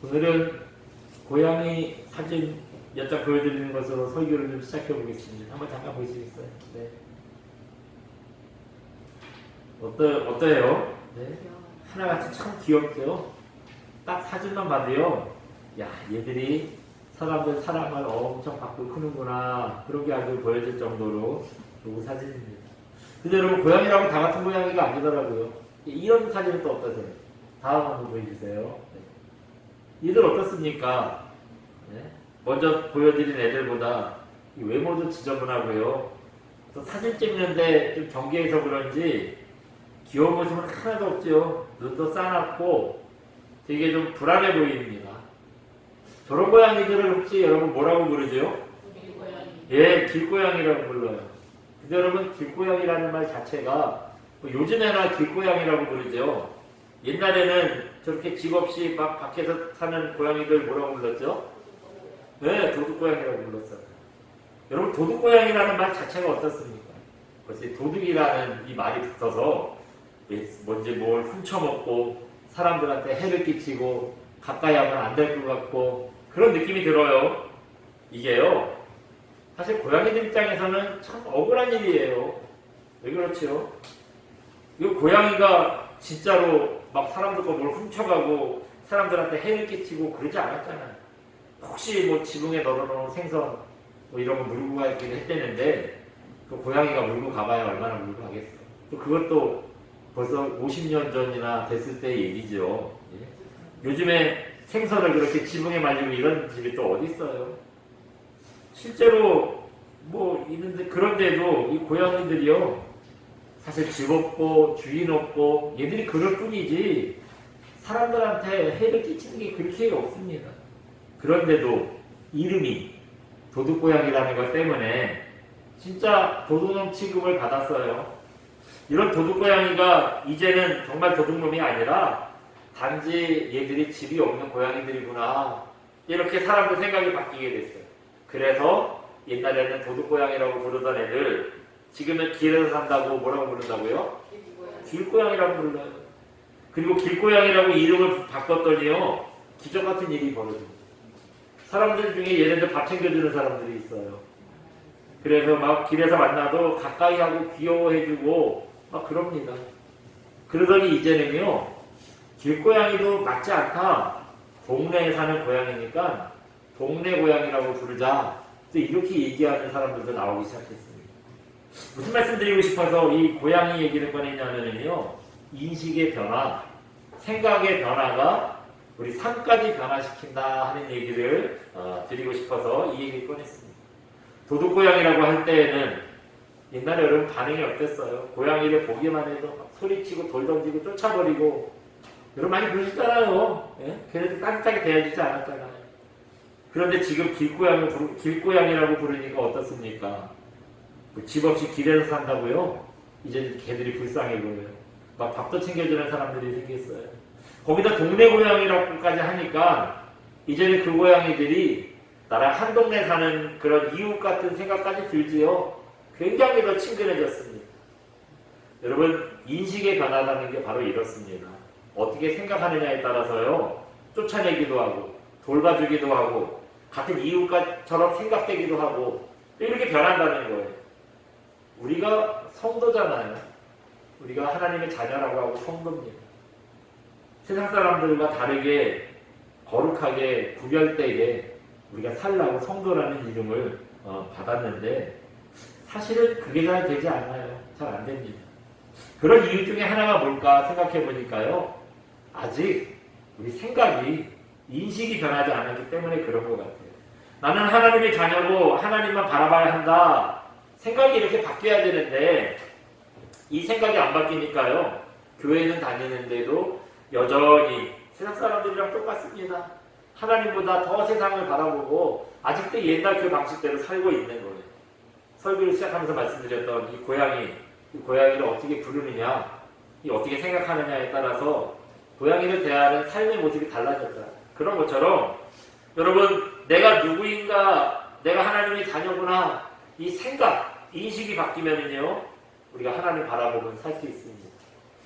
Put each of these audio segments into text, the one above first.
오늘은 고양이 사진 몇 장 보여드리는 것으로 설교를 좀 시작해 보겠습니다. 한번 잠깐 보시겠어요? 네. 어때요? 네. 하나같이 참 귀엽죠? 딱 사진만 봐도요, 야, 얘들이 사람들 사랑을 엄청 받고 크는구나. 그런 게 아주 보여질 정도로 좋은 사진입니다. 근데 여러분, 고양이라고 다 같은 고양이가 아니더라고요. 이런 사진은 또 어떠세요? 다음 한번 보여주세요. 네. 얘들 어떻습니까? 네. 먼저 보여드린 애들보다 외모도 지저분하고요. 또 사진 찍는데 좀 경계해서 그런지 귀여운 모습은 하나도 없죠. 눈도 싸납고 되게 좀 불안해 보입니다. 저런 고양이들을 혹시 여러분 뭐라고 부르죠? 길고양이. 예, 길고양이라고 불러요. 근데 여러분, 길고양이라는 말 자체가 뭐 요즘에나 길고양이라고 부르죠. 옛날에는 저렇게 집 없이 막 밖에서 사는 고양이들 뭐라고 불렀죠? 네, 도둑고양이라고 불렀어요. 여러분, 도둑고양이라는 말 자체가 어떻습니까? 벌써 도둑이라는 이 말이 붙어서 뭔지 뭘 훔쳐먹고 사람들한테 해를 끼치고 가까이 하면 안 될 것 같고 그런 느낌이 들어요. 이게요, 사실 고양이들 입장에서는 참 억울한 일이에요. 왜 그렇지요? 이 고양이가 진짜로 막 사람들 거 뭘 훔쳐가고 사람들한테 해를 끼치고 그러지 않았잖아요. 혹시 뭐 지붕에 널어놓은 생선 뭐 이런 거 물고 가기는 했대는데 그 고양이가 물고 가봐야 얼마나 물고 가겠어. 또 그것도 벌써 50년 전이나 됐을 때의 얘기죠. 예? 요즘에 생선을 그렇게 지붕에 말리고 이런 집이 또 어디 있어요? 실제로 뭐 있는데, 그런데도 이 고양이들이요, 사실 집 없고 주인 없고 얘들이 그럴 뿐이지 사람들한테 해를 끼치는 게 그렇게 없습니다. 그런데도 이름이 도둑고양이라는 것 때문에 진짜 도둑놈 취급을 받았어요. 이런 도둑고양이가 이제는 정말 도둑놈이 아니라 단지 얘들이 집이 없는 고양이들이구나, 이렇게 사람들 생각이 바뀌게 됐어요. 그래서 옛날에는 도둑고양이라고 부르던 애들 지금은 길에서 산다고 뭐라고 부른다고요? 길고양이라고 불러요. 그리고 길고양이라고 이름을 바꿨더니요, 기적 같은 일이 벌어집니다. 사람들 중에 얘네들 밥 챙겨주는 사람들이 있어요. 그래서 막 길에서 만나도 가까이 하고 귀여워해주고 막 그럽니다. 그러더니 이제는요, 길고양이도 맞지 않다, 동네에 사는 고양이니까 동네 고양이라고 부르자, 또 이렇게 얘기하는 사람들도 나오기 시작했습니다. 무슨 말씀 드리고 싶어서 이 고양이 얘기를 꺼내냐면요, 인식의 변화, 생각의 변화가 우리 삶까지 변화시킨다 하는 얘기를 드리고 싶어서 이 얘기를 꺼냈습니다. 도둑고양이라고 할 때에는 옛날에 여러분 반응이 어땠어요? 고양이를 보기만 해도 막 소리치고 돌 던지고 쫓아버리고 여러분 많이 그러셨잖아요. 예? 걔네들 따뜻하게 대해주지 않았잖아요. 그런데 지금 길고양이라고 부르니까 어떻습니까? 집 없이 길에서 산다고요? 이제 걔들이 불쌍해 보여요. 막 밥도 챙겨주는 사람들이 생겼어요. 거기다 동네 고양이라고까지 하니까 이제는 그 고양이들이 나랑 한 동네 사는 그런 이웃 같은 생각까지 들지요. 굉장히 더 친근해졌습니다. 여러분, 인식의 변화라는 게 바로 이렇습니다. 어떻게 생각하느냐에 따라서요, 쫓아내기도 하고 돌봐주기도 하고 같은 이웃처럼 생각되기도 하고 이렇게 변한다는 거예요. 우리가 성도잖아요. 우리가 하나님의 자녀라고 하고 성도입니다. 세상 사람들과 다르게 거룩하게 구별되게 우리가 살라고 성도라는 이름을 받았는데 사실은 그게 잘 되지 않아요. 잘 안 됩니다. 그런 이유 중에 하나가 뭘까 생각해 보니까요, 아직 우리 생각이, 인식이 변하지 않았기 때문에 그런 것 같아요. 나는 하나님의 자녀고 하나님만 바라봐야 한다, 생각이 이렇게 바뀌어야 되는데 이 생각이 안 바뀌니까요, 교회는 다니는데도 여전히 세상 사람들이랑 똑같습니다. 하나님보다 더 세상을 바라보고 아직도 옛날 그 방식대로 살고 있는 거예요. 설교를 시작하면서 말씀드렸던 이 고양이를 어떻게 부르느냐, 이 어떻게 생각하느냐에 따라서 고양이를 대하는 삶의 모습이 달라졌다. 그런 것처럼 여러분, 내가 누구인가, 내가 하나님의 자녀구나, 이 생각, 인식이 바뀌면은요, 우리가 하나님 바라보면 살 수 있습니다.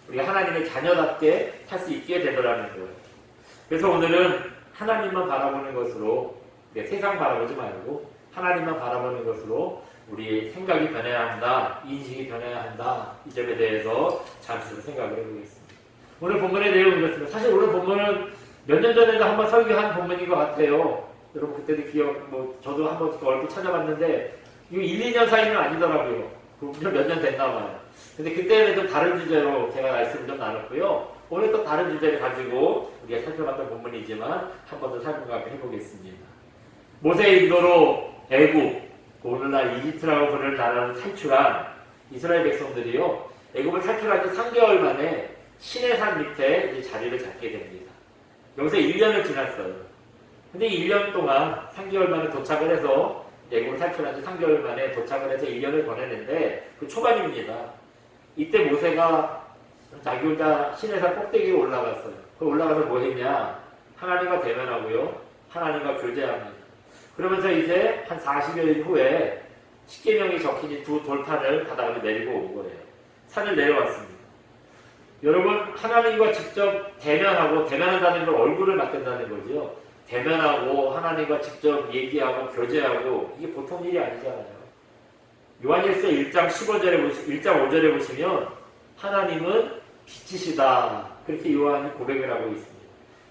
우리가 하나님의 자녀답게 살 수 있게 되더라는 거예요. 그래서 오늘은 하나님만 바라보는 것으로, 세상 바라보지 말고 하나님만 바라보는 것으로 우리의 생각이 변해야 한다, 인식이 변해야 한다. 이 점에 대해서 잠시 좀 생각을 해보겠습니다. 오늘 본문의 내용은 이렇습니다. 사실 오늘 본문은 몇 년 전에도 한번 설교한 본문인 것 같아요. 여러분 그때도 저도 한번 얼핏 찾아봤는데 이거 1, 2년 사이는 아니더라고요. 몇 년 됐나 봐요. 근데 그때는 좀 다른 주제로 제가 말씀을 좀 나눴고요. 오늘 또 다른 주제를 가지고 우리가 살펴봤던 본문이지만 한 번 더 살펴보도록 해보겠습니다. 모세의 인도로 애굽, 오늘날 이집트라고 부르는 나라를 탈출한 이스라엘 백성들이요, 애굽을 탈출한 지 3개월 만에 시내산 밑에 자리를 잡게 됩니다. 여기서 1년을 지났어요. 근데 1년 동안 3개월 만에 도착을 해서 애굽을 탈출한 지 3개월 만에 도착을 해서 1년을 보내는데 그 초반입니다. 이때 모세가 자기 혼자 시내산 꼭대기에 올라갔어요. 그 올라가서 뭐 했냐? 하나님과 대면하고요, 하나님과 교제합니다. 그러면서 이제 한 40여일 후에 십계명이 적힌 이 두 돌판을 바닥으로 내리고 온 거예요. 산을 내려왔습니다. 여러분, 하나님과 직접 대면한다는 걸 얼굴을 맞댄다는 거죠. 대면하고 하나님과 직접 얘기하고 교제하고, 이게 보통 일이 아니잖아요. 요한일서 1장 5절에 보시면 하나님은 빛이시다, 그렇게 요한이 고백을 하고 있습니다.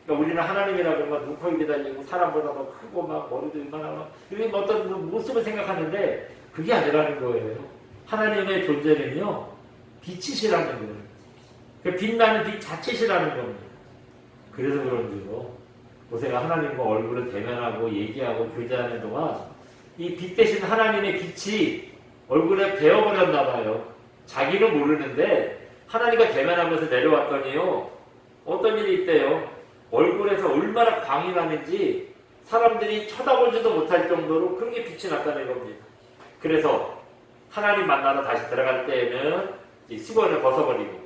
그러니까 우리는 하나님이라고 막 눈코입 기다리고 사람보다 더 크고 막 머리도 이만하고 이런 어떤 모습을 생각하는데 그게 아니라는 거예요. 하나님의 존재는요, 빛이시라는 거예요. 그 빛나는 빛 자체시라는 겁니다. 그래서 그런지요, 모세가 하나님과 얼굴을 대면하고 얘기하고 교제하는 동안 이 빛 대신 하나님의 빛이 얼굴에 배어버렸나 봐요. 자기는 모르는데 하나님과 대면하면서 내려왔더니요, 어떤 일이 있대요. 얼굴에서 얼마나 광이 나는지 사람들이 쳐다보지도 못할 정도로 그렇게 빛이 났다는 겁니다. 그래서 하나님 만나러 다시 들어갈 때에는 수건을 벗어버리고,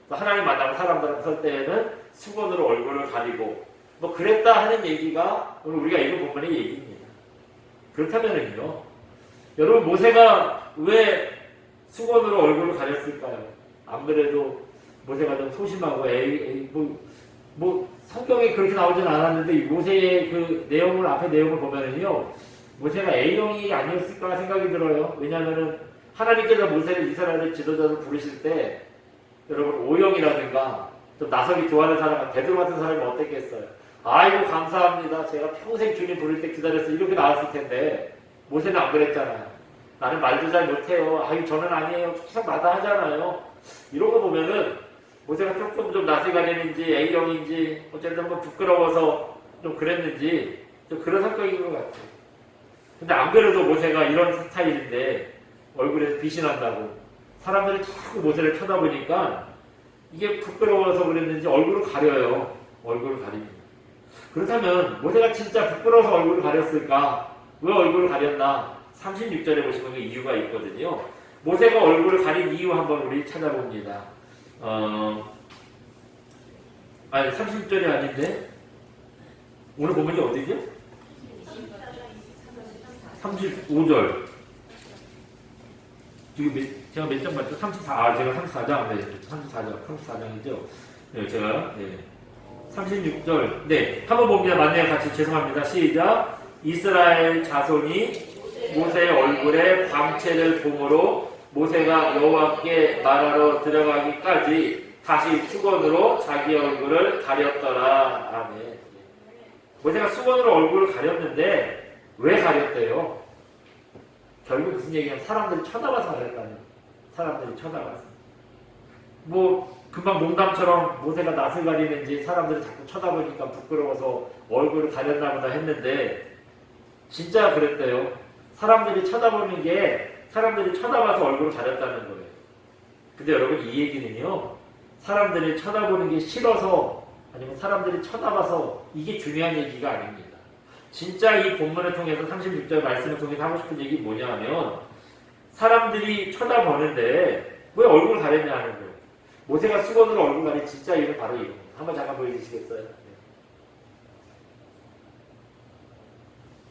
또 하나님 만나고 사람들 설 때에는 수건으로 얼굴을 가리고, 뭐 그랬다 하는 얘기가 오늘 우리가 읽은 본문의 얘기입니다. 그렇다면요, 여러분 모세가 왜 수건으로 얼굴을 가렸을까요? 안 그래도 모세가 좀 소심하고 성경에 그렇게 나오진 않았는데 이 모세의 그 내용을, 앞에 내용을 보면은요, 모세가 A형이 아니었을까 생각이 들어요. 왜냐하면은 하나님께서 모세를 이스라엘의 지도자로 부르실 때 여러분 O형이라든가 좀 나서기 좋아하는 사람, 베드로 같은 사람이 어땠겠어요? 아이고 감사합니다, 제가 평생 주님 부를 때 기다렸어요, 이렇게 나왔을 텐데 모세는 안 그랬잖아요. 나는 말도 잘 못해요, 아유 저는 아니에요, 계속 마다하잖아요. 이런 거 보면은 모세가 조금 좀 낯을 가리는지 A형인지 어쨌든 뭐 부끄러워서 좀 그랬는지 좀 그런 성격인 것 같아요. 근데 안 그래도 모세가 이런 스타일인데 얼굴에서 빛이 난다고 사람들이 자꾸 모세를 쳐다보니까 이게 부끄러워서 그랬는지 얼굴을 가려요. 얼굴을 가립니다. 그렇다면 모세가 진짜 부끄러워서 얼굴을 가렸을까? 왜 얼굴을 가렸나? 36절에 보시면 그 이유가 있거든요. 모세가 얼굴을 가린 이유 한번 우리 찾아봅니다. 36절이 아닌데 오늘 본문이 어디죠? 35절. 제가 몇 장 봤죠? 34. 제가 34장. 네, 34장이죠. 네, 제가 36절. 네, 한번 봅니다. 맞네요. 같이 죄송합니다. 시작. 이스라엘 자손이 모세의 얼굴에 광채를 봄으로 모세가 여호와께 말하러 들어가기까지 다시 수건으로 자기 얼굴을 가렸더라. 아멘. 모세가 수건으로 얼굴을 가렸는데 왜 가렸대요? 결국 무슨 얘기냐면 사람들이 쳐다봐서 가렸다는. 사람들이 쳐다봐서. 뭐 금방 농담처럼 모세가 낯을 가리는지 사람들이 자꾸 쳐다보니까 부끄러워서 얼굴을 가렸나 보다 했는데 진짜 그랬대요. 사람들이 쳐다보는 게 사람들이 쳐다봐서 얼굴을 가렸다는 거예요. 근데 여러분 이 얘기는요, 사람들이 쳐다보는 게 싫어서 아니면 사람들이 쳐다봐서 이게 중요한 얘기가 아닙니다. 진짜 이 본문을 통해서 36절 말씀을 통해서 하고 싶은 얘기 뭐냐 하면 사람들이 쳐다보는데 왜 얼굴을 가렸냐 하는 거예요. 모세가 수건으로 얼굴 가린 진짜 이유는 바로 이겁니다. 한번 잠깐 보여주시겠어요?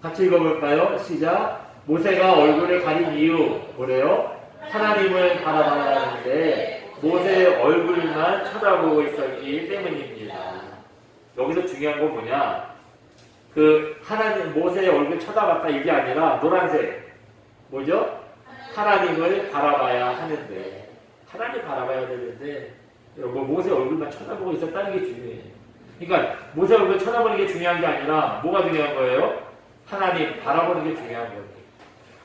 같이 읽어볼까요? 시작. 모세가 얼굴을 가린 이유 뭐래요? 하나님을 바라봐라는데 모세의 얼굴만 쳐다보고 있었기 때문입니다. 여기서 중요한 건 뭐냐? 그 하나님 모세의 얼굴 쳐다봤다 이게 아니라 노란색 뭐죠? 하나님을 바라봐야 하는데 하나님 바라봐야 되는데 뭐 모세 얼굴만 쳐다보고 있었다는 게 중요해요. 그러니까 모세 얼굴 쳐다보는 게 중요한 게 아니라 뭐가 중요한 거예요? 하나님 바라보는 게 중요한 거예요.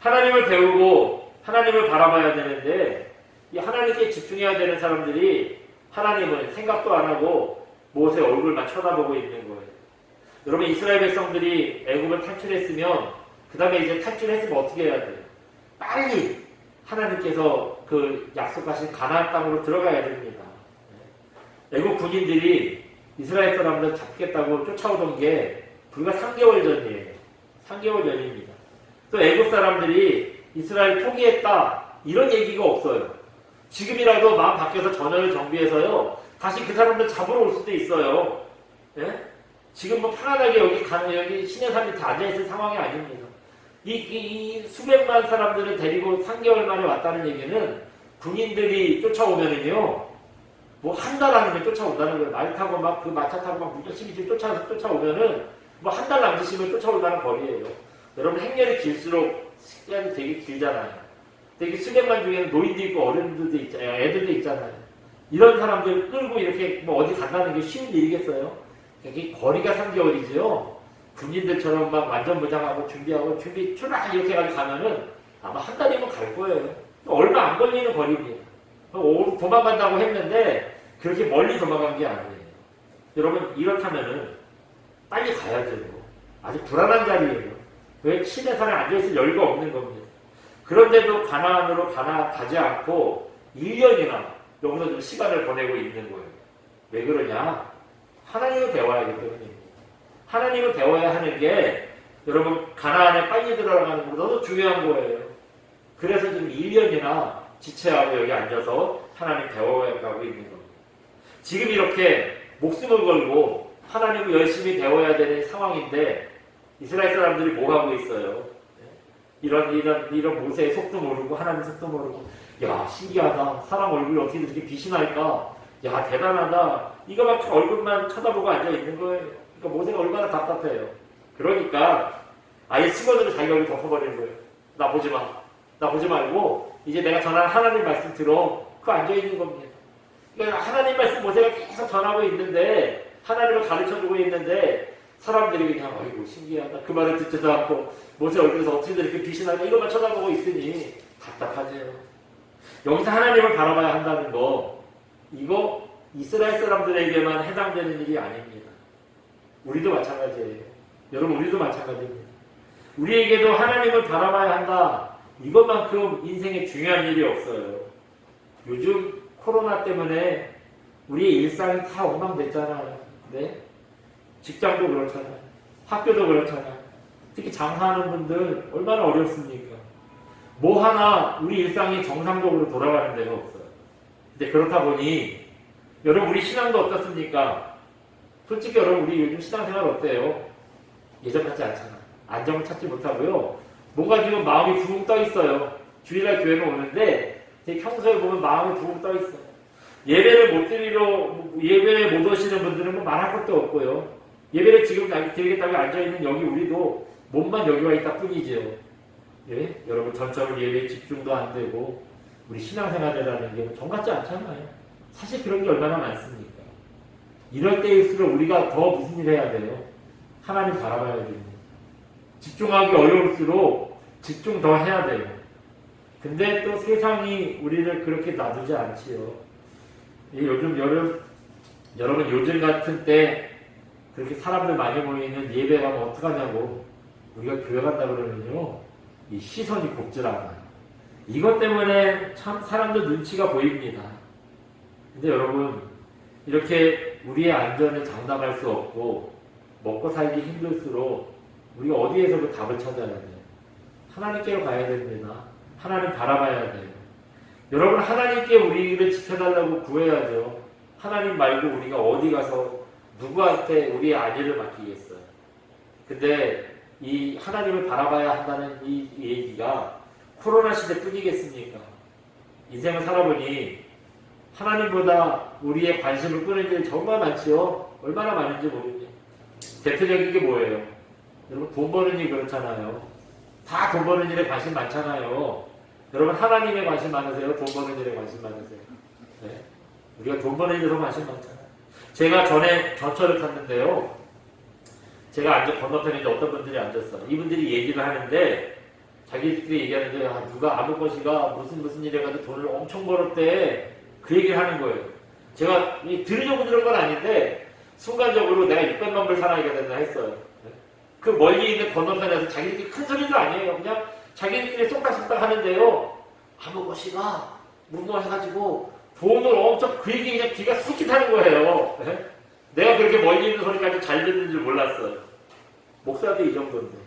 하나님을 배우고 하나님을 바라봐야 되는데 이 하나님께 집중해야 되는 사람들이 하나님은 생각도 안 하고 모세 얼굴만 쳐다보고 있는 거예요. 여러분 이스라엘 백성들이 애굽을 탈출했으면 그 다음에 이제 탈출했으면 어떻게 해야 돼요? 빨리 하나님께서 그 약속하신 가나안 땅으로 들어가야 됩니다. 애국 군인들이 이스라엘 사람들 잡겠다고 쫓아오던 게 불과 3개월 전이에요. 3개월 전입니다. 또 애국 사람들이 이스라엘 포기했다 이런 얘기가 없어요. 지금이라도 마음 바뀌어서 전열을 정비해서요 다시 그 사람들 잡으러 올 수도 있어요. 예? 지금 뭐 편안하게 여기 신해산 밑에 앉아있을 상황이 아닙니다. 이 수백만 사람들을 데리고 3개월 만에 왔다는 얘기는 군인들이 쫓아오면은요, 뭐 한 달 안이면 쫓아온다는 거예요. 말 타고 막 그 마차 타고 막 열심히 쫓아오면은 뭐 한 달 남짓이면 쫓아온다는 거리예요. 여러분 행렬이 길수록 시간이 되게 길잖아요. 되게 수백만 중에는 노인도 있고 어른들도 있잖아요. 애들도 있잖아요. 이런 사람들 끌고 이렇게 뭐 어디 간다는 게 쉬운 일이겠어요? 이게 거리가 3개월이지요. 군인들처럼 막 완전 무장하고 준비 출발 이렇게 해가지고 가면은 아마 한 달이면 갈 거예요. 얼마 안 걸리는 거리입니다. 도망간다고 했는데 그렇게 멀리 도망간 게 아니에요. 여러분 이렇다면은 빨리 가야죠. 아주 불안한 자리예요. 왜 시내산에 앉아있을 여유가 없는 겁니다. 그런데도 가나안으로 가지 않고 1년이나 여기서 좀 시간을 보내고 있는 거예요. 왜 그러냐? 하나님을 배워야 하기 때문입니다. 하나님을 배워야 하는 게 여러분 가나안에 빨리 들어가는 것보다도 중요한 거예요. 그래서 지금 1년이나 지체하고 여기 앉아서 하나님 배워가고 있는 겁니다. 지금 이렇게 목숨을 걸고 하나님을 열심히 배워야 되는 상황인데 이스라엘 사람들이 뭐 하고 있어요? 이런 모세의 속도 모르고 하나님 속도 모르고 야 신기하다. 사람 얼굴이 어떻게 이렇게 빛이 날까? 야 대단하다. 이거 막 얼굴만 쳐다보고 앉아있는 거예요. 그러니까 모세가 얼마나 답답해요. 그러니까 아예 수건으로 자기 얼굴 덮어버리는 거예요. 나 보지 마. 나 보지 말고 이제 내가 전한 하나님 말씀 들어. 그거 앉아있는 겁니다. 그러니까 하나님 말씀 모세가 계속 전하고 있는데 하나님을 가르쳐주고 있는데 사람들이 그냥 아이고 신기하다. 그 말을 듣지도 않고 모세 얼굴에서 어떻게 이렇게 빛이 나냐 이것만 쳐다보고 있으니 답답하죠. 여기서 하나님을 바라봐야 한다는 거 이거 이스라엘 사람들에게만 해당되는 일이 아닙니다. 우리도 마찬가지예요. 여러분 우리도 마찬가지입니다. 우리에게도 하나님을 바라봐야 한다. 이것만큼 인생에 중요한 일이 없어요. 요즘 코로나 때문에 우리의 일상이 다 엉망됐잖아요. 네? 직장도 그렇잖아요. 학교도 그렇잖아요. 특히 장사하는 분들 얼마나 어렵습니까? 뭐 하나 우리 일상이 정상적으로 돌아가는 데가 없어요. 근데 그렇다 보니 여러분 우리 신앙도 어떻습니까? 솔직히 여러분 우리 요즘 신앙생활 어때요? 예전 같지 않잖아요. 안정을 찾지 못하고요. 뭔가 지금 마음이 붕 떠 있어요. 주일날 교회는 오는데 제 평소에 보면 마음이 붕 떠 있어요. 예배를 못 오시는 분들은 뭐 말할 것도 없고요. 예배를 지금 드리겠다고 앉아있는 여기 우리도 몸만 여기 와 있다 뿐이죠. 예? 여러분 전적으로 예배에 집중도 안 되고 우리 신앙생활이라는 게 정 같지 않잖아요. 사실 그런 게 얼마나 많습니까? 이럴 때일수록 우리가 더 무슨 일 해야 돼요? 하나님 바라봐야 됩니다. 집중하기 어려울수록 집중 더 해야 돼요. 근데 또 세상이 우리를 그렇게 놔두지 않지요. 여러분 요즘 같은 때 그렇게 사람들 많이 모이는 예배 가면 어떡하냐고 우리가 교회 간다 그러면요 이 시선이 곱질 않아요. 이것 때문에 참 사람들 눈치가 보입니다. 근데 여러분 이렇게 우리의 안전을 장담할 수 없고 먹고 살기 힘들수록 우리가 어디에서 그 답을 찾아야 돼요? 하나님께로 가야 됩니다. 하나님 바라봐야 돼요. 여러분 하나님께 우리를 지켜달라고 구해야죠. 하나님 말고 우리가 어디 가서 누구한테 우리의 안위를 맡기겠어요. 근데 이 하나님을 바라봐야 한다는 이 얘기가 코로나 시대 뿐이겠습니까? 인생을 살아보니 하나님보다 우리의 관심을 끄는 일이 정말 많지요. 얼마나 많은지 모릅니다. 대표적인 게 뭐예요? 여러분 돈 버는 일 그렇잖아요. 다 돈 버는 일에 관심 많잖아요. 여러분 하나님에 관심 많으세요? 돈 버는 일에 관심 많으세요? 네? 우리가 돈 버는 일에 더 관심 많잖아요. 제가 전에 전철을 탔는데요. 제가 앉아 건너편에 어떤 분들이 앉았어요. 이분들이 얘기를 하는데 자기들끼리 얘기하는데 누가 아버지가 무슨 일에 가지고 돈을 엄청 벌었대. 그 얘기를 하는 거예요. 제가 들으려고 들은 건 아닌데 순간적으로 내가 600만 불 사나이가 된다 했어요. 그 멀리 있는 건너편에서 자기들끼리 큰 소리도 아니에요. 그냥 자기들끼리 쏙닥쏙닥 하는데요. 아버지가 뭐 해가지고 돈을 엄청 그 얘기 그냥 귀가 솔깃하는 거예요. 네? 내가 그렇게 멀리 있는 소리까지 잘 듣는 줄 몰랐어요. 목사도 이 정도인데.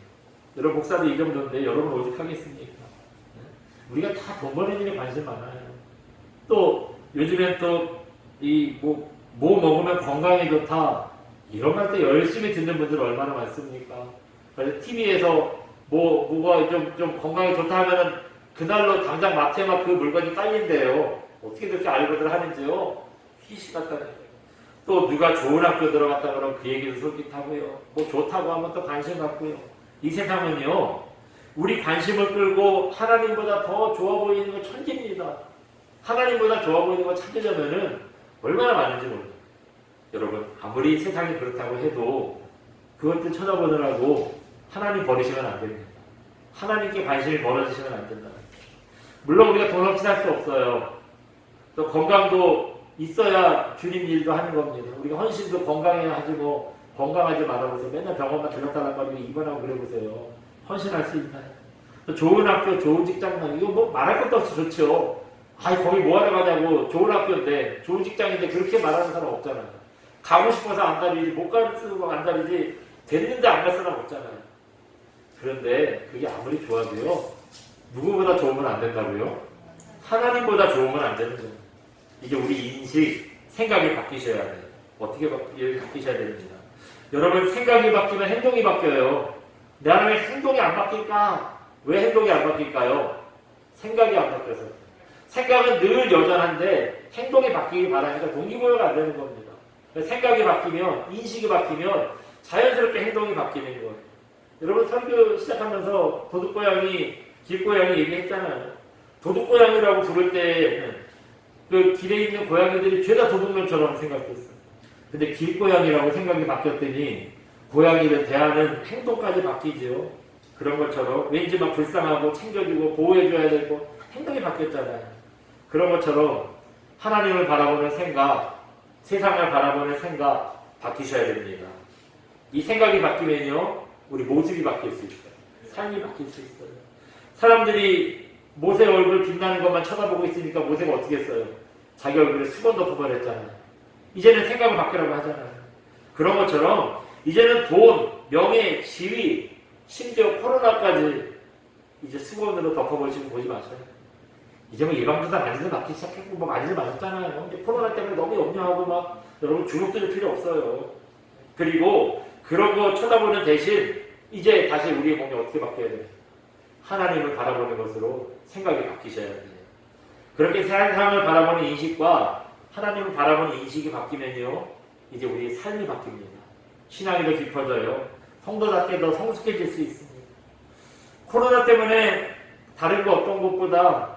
여러분 목사도 이 정도인데 여러분 오직 하겠습니까? 네? 우리가 다 돈 버는 일에 관심 많아요. 또 요즘엔 또 이 뭐 먹으면 건강에 좋다 이런 말 때 열심히 듣는 분들 얼마나 많습니까? 그래서 TV에서 뭐가 좀 건강에 좋다 하면은 그날로 당장 마트에 막 그 물건이 깔린대요. 어떻게 그렇게 알고들 하는지요? 희시 같다는 거예요. 또 누가 좋은 학교 들어갔다 그러면 그 얘기도 솔깃하고요. 뭐 좋다고 하면 또 관심 갖고요. 이 세상은요, 우리 관심을 끌고 하나님보다 더 좋아 보이는 건 천지입니다. 하나님보다 좋아 보이는 거 찾으려면은 얼마나 많은지 몰라요. 여러분, 아무리 세상이 그렇다고 해도 그것들 쳐다보느라고 하나님 버리시면 안 됩니다. 하나님께 관심이 멀어지시면 안 된다. 물론 우리가 돈 없이 살 수 없어요. 또 건강도 있어야 주님 일도 하는 겁니다. 우리가 헌신도 건강해야 하지 뭐 건강하지 말아보세요. 맨날 병원만 들렀다라거리고 입원하고 그래보세요. 헌신할 수 있나요? 또 좋은 학교, 좋은 직장, 이거 뭐 말할 것도 없이 좋죠. 아이 거기 뭐하러 가냐고. 좋은 학교인데 좋은 직장인데 그렇게 말하는 사람 없잖아요. 가고 싶어서 안 다니지 못 가서 안 다니지 됐는데 안 갈 사람 없잖아요. 그런데 그게 아무리 좋아도요. 누구보다 좋으면 안 된다고요? 하나님보다 좋으면 안 되는 거예요. 이게 우리 인식, 생각이 바뀌셔야 돼요. 어떻게 바뀌셔야 됩니다. 여러분 생각이 바뀌면 행동이 바뀌어요. 나는 왜 행동이 안 바뀔까? 왜 행동이 안 바뀔까요? 생각이 안 바뀌어서. 생각은 늘 여전한데 행동이 바뀌기 바라니까 동기부여가 안 되는 겁니다. 생각이 바뀌면, 인식이 바뀌면 자연스럽게 행동이 바뀌는 거예요. 여러분 설교 시작하면서 도둑고양이, 길고양이 얘기했잖아요. 도둑고양이라고 부를 때는 그 길에 있는 고양이들이 죄다 도둑놈처럼 생각했어요. 근데 길고양이라고 생각이 바뀌었더니 고양이를 대하는 행동까지 바뀌죠. 그런 것처럼 왠지 막 불쌍하고 챙겨주고 보호해줘야 되고 행동이 바뀌었잖아요. 그런 것처럼 하나님을 바라보는 생각, 세상을 바라보는 생각 바뀌셔야 됩니다. 이 생각이 바뀌면요, 우리 모습이 바뀔 수 있어요. 삶이 바뀔 수 있어요. 사람들이 모세 얼굴 빛나는 것만 쳐다보고 있으니까 모세가 어떻게 했어요? 자기 얼굴에 수건 덮어버렸잖아요. 이제는 생각을 바꾸라고 하잖아요. 그런 것처럼 이제는 돈, 명예, 지위, 심지어 코로나까지 이제 수건으로 덮어버리시고 보지 마세요. 이제 뭐 예방주사 많이들 맞기 시작했고 뭐 많이들 맞았잖아요. 이제 코로나 때문에 너무 염려하고 막 여러분 주눅들 필요 없어요. 그리고 그런 거 쳐다보는 대신 이제 다시 우리의 몸이 어떻게 바뀌어야 돼요? 하나님을 바라보는 것으로 생각이 바뀌셔야 돼요. 그렇게 세상을 바라보는 인식과 하나님을 바라보는 인식이 바뀌면요, 이제 우리의 삶이 바뀝니다. 신앙이 더 깊어져요. 성도답게 더 성숙해질 수 있습니다. 코로나 때문에 다른 거 어떤 것보다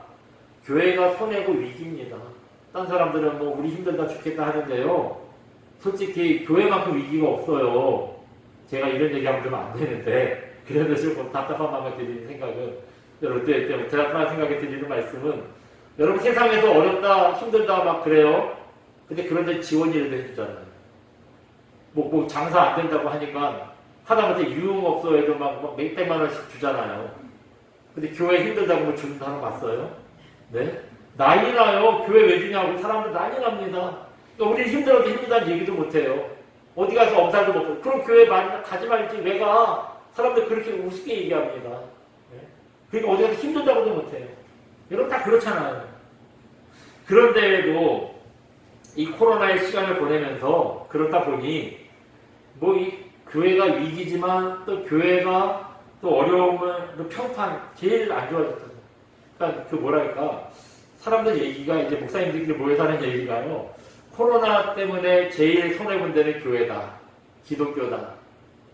교회가 손해고 위기입니다. 딴 사람들은 뭐 우리 힘들다 죽겠다 하는데요. 솔직히 교회만큼 위기가 없어요. 제가 이런 얘기하면 좀 안 되는데 그래도 조금 답답한 마음을 드리는 생각은 여러분 답답한 생각이 드리는 말씀은 여러분 세상에서 어렵다 힘들다 막 그래요. 근데 그런데 지원이라도 해주잖아요. 뭐 장사 안 된다고 하니까 하다못해 유흥업소에도 막 몇백만 원씩 주잖아요. 근데 교회 힘들다고 뭐 주는 사람 봤어요? 네? 난리 나요. 교회 왜 주냐고 사람들 난리 납니다. 그러니까 우리 힘들어도 힘들다는 얘기도 못해요. 어디 가서 엄살도 못해요. 그럼 교회 가지 말지 왜 가? 사람들 그렇게 우습게 얘기합니다. 네? 그러니까 어디 가서 힘들다고도 못해요. 여러분 다 그렇잖아요. 그런데도 이 코로나의 시간을 보내면서 그렇다 보니 뭐 이 교회가 위기지만 또 교회가 또 어려움은 또 평판 제일 안 좋아졌잖아요. 그러니까 그 뭐랄까 사람들 얘기가 이제 목사님들끼리 모여서 하는 얘기가요. 코로나 때문에 제일 손해본 데는 교회다. 기독교다.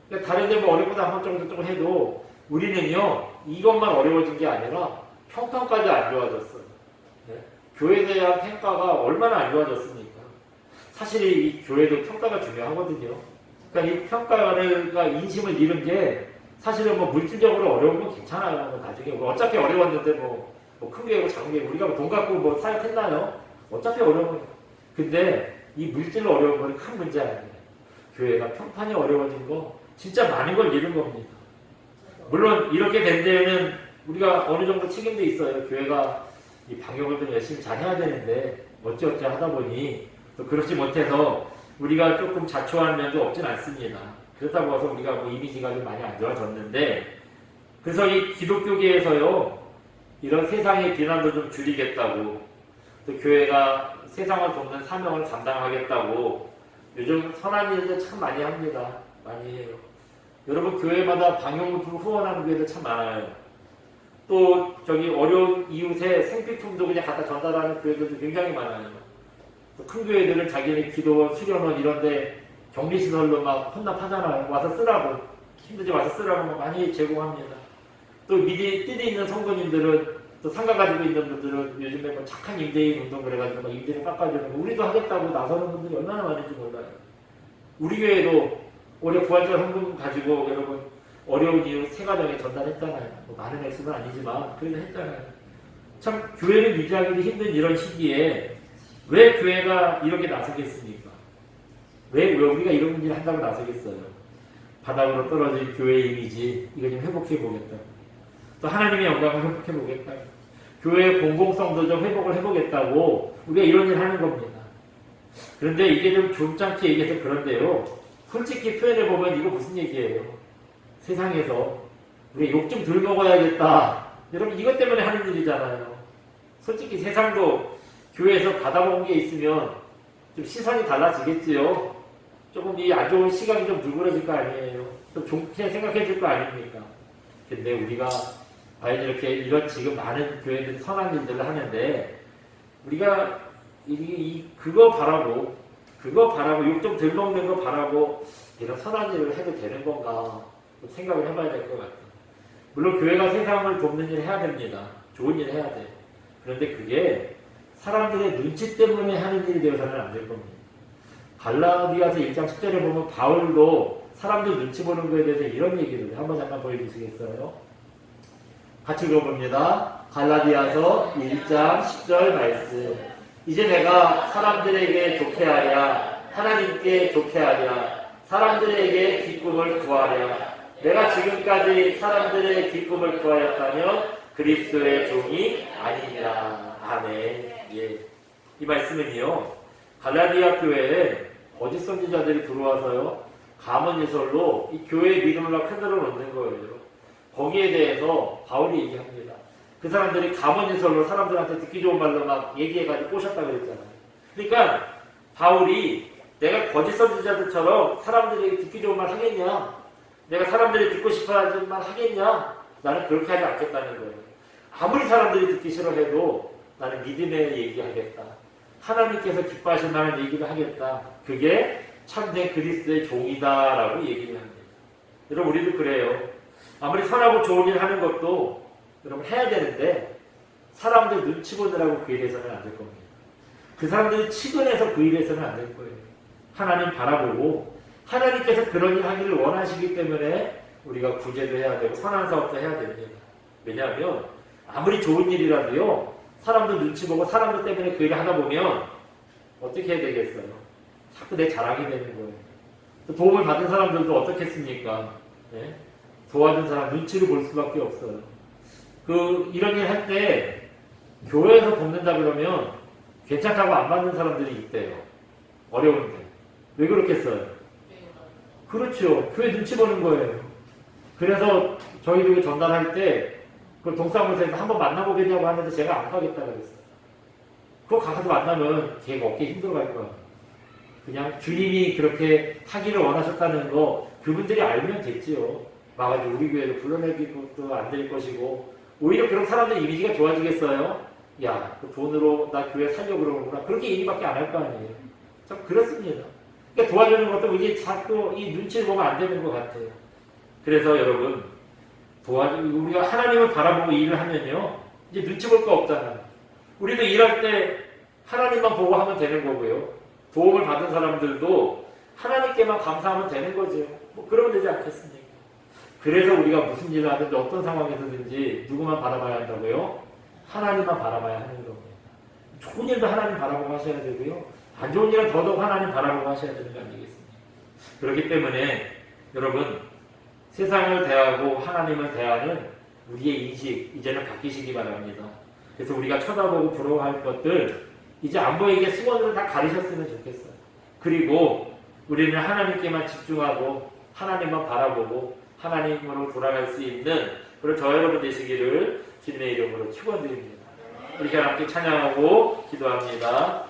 그러니까 다른 데 뭐 어렵거나 한번 정도 조금 해도 우리는요, 이것만 어려워진 게 아니라 평판까지 안 좋아졌어요. 네? 교회에 대한 평가가 얼마나 안 좋아졌습니까? 사실 이 교회도 평가가 중요하거든요. 그러니까 이 평가가 인심을 잃은 게 사실은 뭐 물질적으로 어려운 건 괜찮아요. 뭐 나중에 뭐 어차피 어려웠는데 큰 교회고 작은 교회고 우리가 돈 갖고 뭐 사역했나요? 어차피 어려워요. 근데 이 물질로 어려운 건 큰 문제 아니에요. 교회가 평판이 어려워진 거 진짜 많은 걸 잃은 겁니다. 물론 이렇게 된 데에는 우리가 어느 정도 책임도 있어요. 교회가 이 방역을 좀 열심히 잘 해야 되는데 어찌어찌 하다 보니 또 그렇지 못해서 우리가 조금 자초한 면도 없진 않습니다. 그렇다고 해서 우리가 뭐 이미지가 좀 많이 안 좋아졌는데, 그래서 이 기독교계에서요, 이런 세상의 비난도 좀 줄이겠다고, 또 교회가 세상을 돕는 사명을 감당하겠다고 요즘 선한 일들 참 많이 합니다. 많이 해요. 여러분, 교회마다 방역물품 후원하는 교회들 참 많아요. 또 저기 어려운 이웃의 생필품도 그냥 갖다 전달하는 교회들도 굉장히 많아요. 또 큰 교회들은 자기네 기도원, 수련원 이런데 격리시설로 막 혼납하잖아요. 와서 쓰라고, 힘들지 와서 쓰라고 많이 제공합니다. 또 뜻이 있는 성도님들은, 또 상가 가지고 있는 분들은 요즘에 뭐 착한 임대인 운동 그래가지고 막 임대인 깎아주는 거, 우리도 하겠다고 나서는 분들이 얼마나 많은지 몰라요. 우리 교회도 올해 부활절 헌금 가지고 여러분 어려운 이웃 세 가정에 전달했잖아요. 뭐 많은 액수는 아니지만 그래도 했잖아요. 참 교회를 유지하기도 힘든 이런 시기에 왜 교회가 이렇게 나서겠습니까? 왜 우리가 이런 문제를 한다고 나서겠어요? 바닥으로 떨어진 교회의 이미지 이거 좀 회복해보겠다. 또 하나님의 영광을 회복해보겠다. 교회의 공공성도 좀 회복을 해보겠다고 우리가 이런 일을 하는 겁니다. 그런데 이게 좀 좀짱게 얘기해서 그런데요, 솔직히 표현해보면 이거 무슨 얘기예요? 세상에서 우리가 욕 좀 덜 먹어야겠다. 여러분 이것 때문에 하는 일이잖아요. 솔직히 세상도 교회에서 받아본 게 있으면 좀 시선이 달라지겠지요. 조금 이 안 좋은 시각이 좀 누그러질 거 아니에요. 또 좋게 생각해 줄 거 아닙니까? 근데 우리가 과연 이렇게 이런 지금 많은 교회들이 선한 일들을 하는데 우리가 그거 바라고 욕 좀 덜 먹는 거 바라고 이런 선한 일을 해도 되는 건가 생각을 해봐야 될 것 같아요. 물론 교회가 세상을 돕는 일을 해야 됩니다. 좋은 일을 해야 돼요. 그런데 그게 사람들의 눈치 때문에 하는 일이 되어서는 안 될 겁니다. 갈라디아서 1장 10절에 보면 바울도 사람들 눈치 보는 거에 대해서 이런 얘기를 해요. 한번 잠깐 보여주시겠어요? 같이 읽어봅니다. 갈라디아서 1장 10절 말씀. 이제 내가 사람들에게 좋게 하랴, 하나님께 좋게 하랴, 사람들에게 기쁨을 구하랴. 내가 지금까지 사람들의 기쁨을 구하였다면 그리스도의 종이 아니니라. 아멘. 예. 이 말씀은요, 갈라디아 교회에 거짓 선지자들이 들어와서요, 가문예설로 이 교회의 믿음을 막 흔들어 놓는 거예요. 거기에 대해서 바울이 얘기합니다. 그 사람들이 가문예설로 사람들한테 듣기 좋은 말로 막 얘기해가지고 꼬셨다 그랬잖아요. 그러니까 바울이 내가 거짓 선지자들처럼 사람들에게 듣기 좋은 말 하겠냐? 내가 사람들이 듣고 싶어하는 말 하겠냐? 나는 그렇게 하지 않겠다는 거예요. 아무리 사람들이 듣기 싫어해도 나는 믿음의 얘기하겠다. 하나님께서 기뻐하실 만한 얘기를 하겠다. 그게 참된 그리스도의 종이다라고 얘기를 합니다. 여러분 우리도 그래요. 아무리 선하고 좋은 일 하는 것도 여러분 해야 되는데 사람들 눈치 보느라고 그 일에서는 안 될 겁니다. 그 사람들이 치근해서 그 일에서는 안 될 거예요. 하나님 바라보고 하나님께서 그런 일 하기를 원하시기 때문에 우리가 구제도 해야 되고 선한 사업도 해야 됩니다. 왜냐하면 아무리 좋은 일이라도요, 사람들 눈치 보고 사람들 때문에 그 일을 하다 보면 어떻게 해야 되겠어요? 자꾸 내 자랑이 되는 거예요. 또 도움을 받은 사람들도 어떻겠습니까? 네? 도와준 사람 눈치를 볼 수밖에 없어요. 이런 일 할 때 교회에서 돕는다 그러면 괜찮다고 안 받는 사람들이 있대요. 어려운데. 왜 그렇겠어요? 그렇죠. 교회 눈치 보는 거예요. 그래서 저희도 전달할 때 그 동사무소에서 한번 만나보겠냐고 하는데 제가 안 가겠다 그랬어요. 그거 가서 만나면 걔가 어깨 힘들어갈 거야. 그냥 주님이 그렇게 하기를 원하셨다는 거 그분들이 알면 됐지요. 와가지고 우리 교회를 불러내기도 안 될 것이고 오히려 그런 사람들 이미지가 좋아지겠어요. 야, 그 돈으로 나 교회 살려고 그러는구나. 그렇게 얘기밖에 안 할 거 아니에요. 참 그렇습니다. 그러니까 도와주는 것도 이게 자꾸 이 눈치를 보면 안 되는 것 같아요. 그래서 여러분, 우리가 하나님을 바라보고 일을 하면요, 이제 눈치 볼 거 없잖아요. 우리도 일할 때 하나님만 보고 하면 되는 거고요. 도움을 받은 사람들도 하나님께만 감사하면 되는 거죠. 뭐 그러면 되지 않겠습니까? 그래서 우리가 무슨 일을 하든지 어떤 상황에서든지 누구만 바라봐야 한다고요? 하나님만 바라봐야 하는 겁니다. 좋은 일도 하나님 바라보고 하셔야 되고요. 안 좋은 일은 더더욱 하나님 바라보고 하셔야 되는 거 아니겠습니까? 그렇기 때문에 여러분, 세상을 대하고 하나님을 대하는 우리의 인식 이제는 바뀌시기 바랍니다. 그래서 우리가 쳐다보고 부러워할 것들 이제 안보에게 수건으로 다 가리셨으면 좋겠어요. 그리고 우리는 하나님께만 집중하고 하나님만 바라보고 하나님으로 돌아갈 수 있는 그런 저 여러분 되시기를 주님의 이름으로 축원드립니다. 우리 함께 찬양하고 기도합니다.